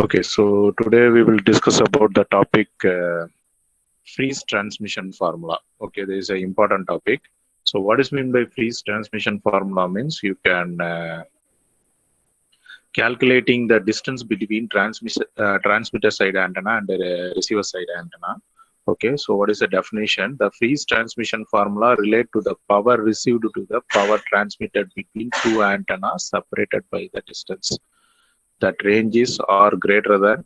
Okay, so today we will discuss about the topic freeze transmission formula. Okay, this is an important topic. So what is meant by freeze transmission formula means you can calculating the distance between transmitter side antenna and receiver side antenna. Okay, so what is the definition? The freeze transmission formula relate to the power received to the power transmitted between two antennas separated by the distance that ranges are greater than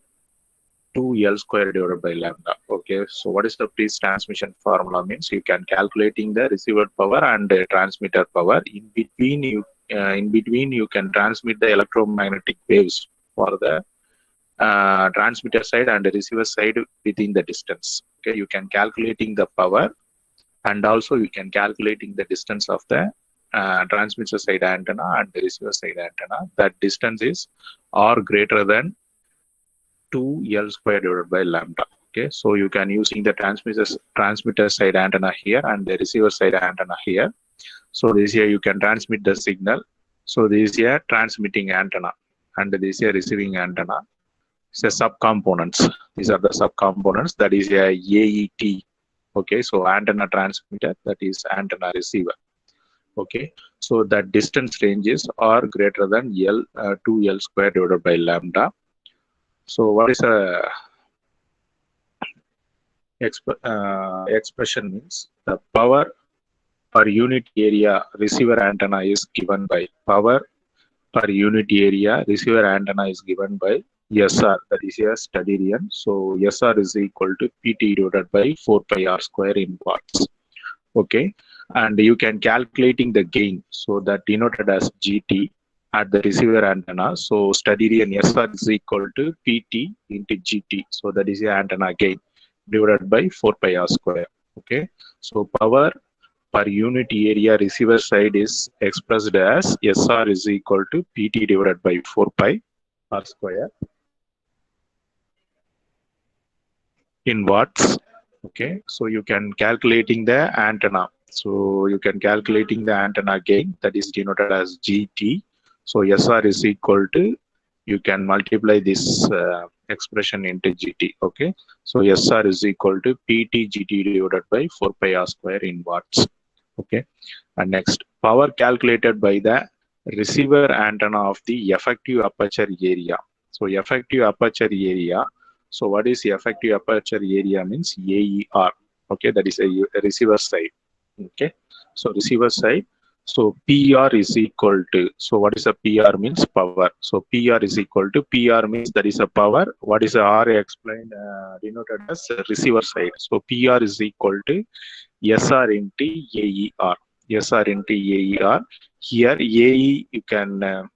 2L square divided by lambda. Okay, so what is the freeze transmission formula means? You can calculating the received power and transmitter power. In between you can transmit the electromagnetic waves for the transmitter side and the receiver side within the distance. Okay, you can calculating the power and also you can calculating the distance of the transmitter side antenna and the receiver side antenna. That distance is or greater than 2L square divided by lambda. Okay, so you can using the transmitter side antenna here and the receiver side antenna here. So this here you can transmit the signal. So this here transmitting antenna and this here receiving antenna. It's a subcomponents. These are the subcomponents. That is a AET. Okay, so antenna transmitter, that is antenna receiver. Okay, so that distance ranges are greater than 2L square divided by lambda. So what is a expression means the power per unit area receiver antenna is given by power per unit area receiver antenna is given by SR, that is a stadirian. So SR is equal to PT divided by 4 pi R square in watts. Okay, and you can calculating the gain, so that denoted as GT at the receiver antenna. So stadirian SR is equal to PT into GT. So that is the antenna gain divided by 4 pi R square. Okay, so power per unit area receiver side is expressed as SR is equal to PT divided by 4 pi R square in watts. Okay, so you can calculating the antenna. So you can calculating the antenna gain, that is denoted as GT. So SR is equal to, you can multiply this expression into GT. Okay, so SR is equal to PT GT divided by 4 pi R square in watts. Okay, and next, power calculated by the receiver antenna of the effective aperture area. So effective aperture area, so what is the effective aperture area means AER. Okay, that is a receiver side. Okay, so receiver side, so PR is equal to, so what is a PR means power. So PR is equal to, PR means that is a power. What is a R explained denoted as receiver side. So PR is equal to SR into AER. SR into AER. Here AE you can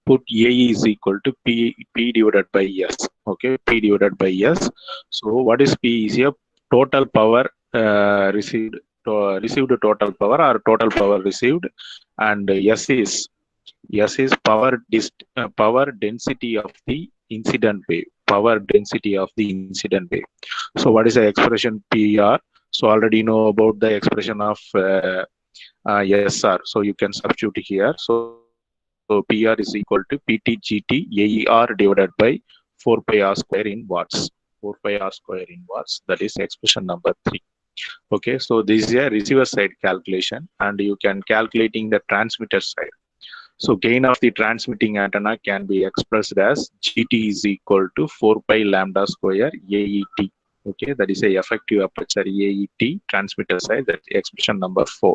put AE is equal to P divided by S. Okay, P divided by S. So what is P is here? Total power received total power or total power received, and S is power density of the incident wave. Power density of the incident wave. So what is the expression PR? So already know about the expression of SR. So you can substitute here. So PR is equal to PT GT AER divided by 4 pi R square in watts. 4 pi R square in watts. That is expression number 3. Okay, so this is a receiver side calculation, and you can calculating the transmitter side. So gain of the transmitting antenna can be expressed as GT is equal to 4 pi lambda square AET. Okay, that is a effective aperture AET transmitter side. That's expression number 4.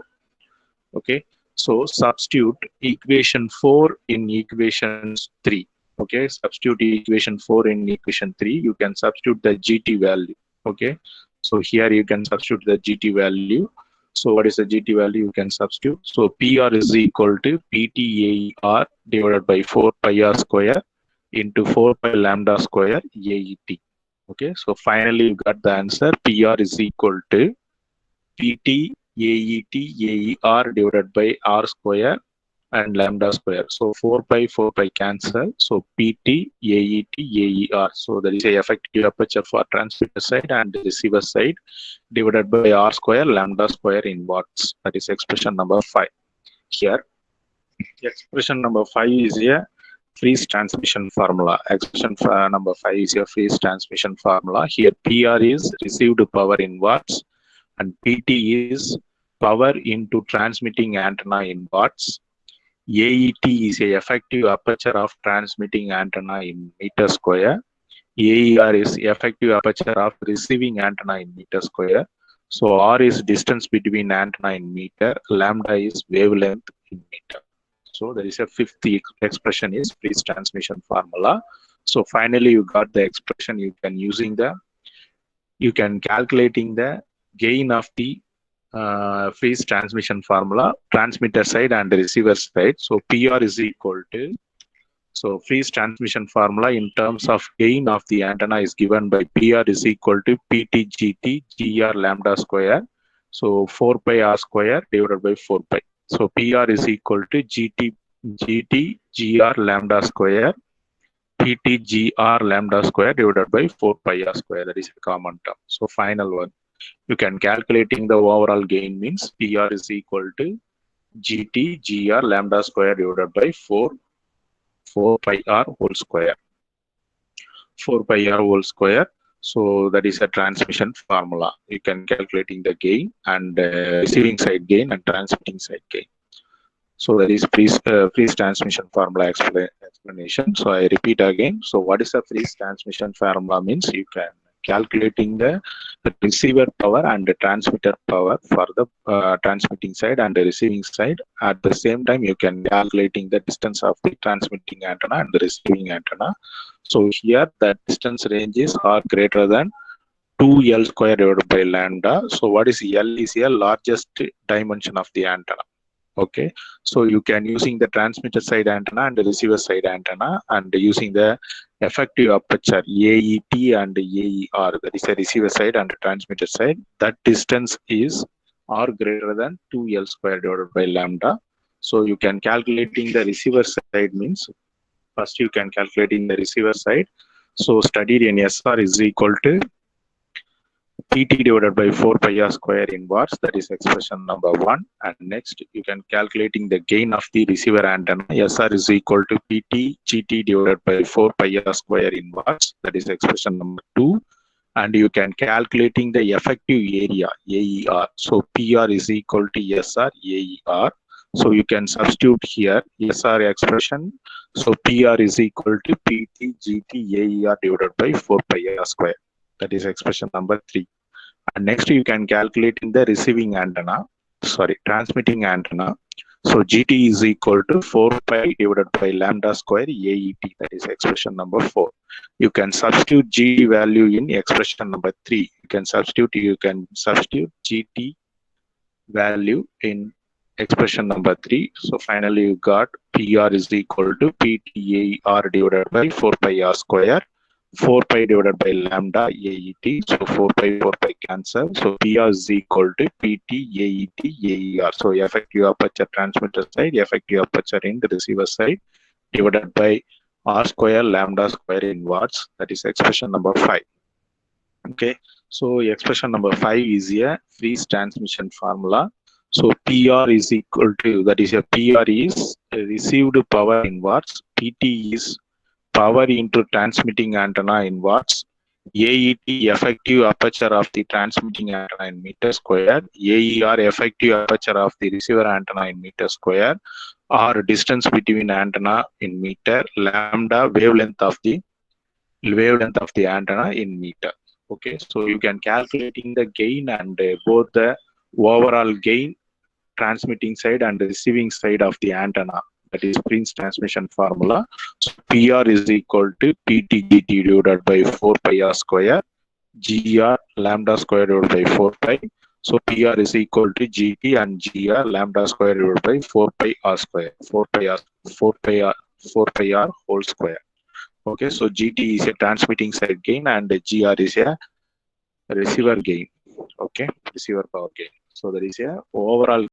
Okay, so substitute equation 4 in equation 3. Okay, substitute equation 4 in equation 3. You can substitute the GT value. Okay, so here you can substitute the GT value. So what is the GT value? You can substitute. So PR is equal to PTAER divided by 4 pi R square into 4 pi lambda square AET. Okay, so finally you got the answer. PR is equal to PT AET AER divided by R square and lambda square. So 4 pi cancel. So PT AET AER. So that is a effective aperture for transmitter side and receiver side divided by R square lambda square in watts. That is expression number 5. Here expression number 5 is here freeze transmission formula. Expression number 5 is your freeze transmission formula. Here PR is received power in watts and PT is power into transmitting antenna in watts. AET is a effective aperture of transmitting antenna in meter square. AER is effective aperture of receiving antenna in meter square. So R is distance between antenna in meter, lambda is wavelength in meter. So there is a fifth expression is freeze transmission formula. So finally you got the expression. You can calculating the gain of the freeze transmission formula, transmitter side and receiver side. So PR is equal to, so freeze transmission formula in terms of gain of the antenna is given by PR is equal to PTGT GR lambda square. So 4 pi R square divided by 4 pi. So PR is equal to GT GR lambda square PTGR lambda square divided by 4 pi R square. That is a common term. So final one. You can calculating the overall gain means PR is equal to GT GR lambda square divided by 4 pi R whole square. 4 pi R whole square. So that is a transmission formula. You can calculating the gain and receiving side gain and transmitting side gain. So that is freeze transmission formula explanation. So I repeat again. So what is a freeze transmission formula means you can calculating the receiver power and the transmitter power for the transmitting side and the receiving side. At the same time, you can calculating the distance of the transmitting antenna and the receiving antenna. So here the distance ranges are greater than 2L square divided by lambda. So what is L is a largest dimension of the antenna. Okay, so you can using the transmitter side antenna and the receiver side antenna and using the effective aperture AET and AER, that is a receiver side and the transmitter side, that distance is R greater than 2L square divided by lambda. So you can calculating the receiver side means first you can calculating the receiver side. So studied in SR is equal to PT divided by 4 pi R square in watts, that is expression number 1. And next you can calculating the gain of the receiver antenna. SR is equal to PT GT divided by 4 pi R square in watts, that is expression number 2. And you can calculating the effective area AER. So PR is equal to SR AER. So you can substitute here SR expression. So PR is equal to PT GT AER divided by 4 pi R square. That is expression number 3. And next you can calculate in the transmitting antenna. So GT is equal to 4 pi divided by lambda square AET, that is expression number 4. You can substitute GT value in expression number 3. You can substitute GT value in expression number 3. So finally you got PR is equal to PTAR divided by 4 pi R square. 4 pi divided by lambda AET. So 4 pi cancel. So PR is equal to PT AET AER. So effective aperture transmitter side, effective aperture in the receiver side divided by R square lambda square in watts. That is expression number 5. Okay. So expression number 5 is a freeze transmission formula. So PR is equal to, that is a PR is received power in watts. PT is power into transmitting antenna in watts. AET effective aperture of the transmitting antenna in meter square. AER effective aperture of the receiver antenna in meter square. Or distance between antenna in meter. Lambda wavelength of the antenna in meter. Okay, so you can calculating the gain and both the overall gain transmitting side and receiving side of the antenna. That is freeze transmission formula. So PR is equal to PTGT divided by 4 pi R square, GR lambda square divided by 4 pi. So PR is equal to GT and GR lambda square divided by 4 pi R square, 4 pi R whole square. Okay, so GT is a transmitting side gain and GR is a receiver gain. Okay, receiver power gain. So there is a overall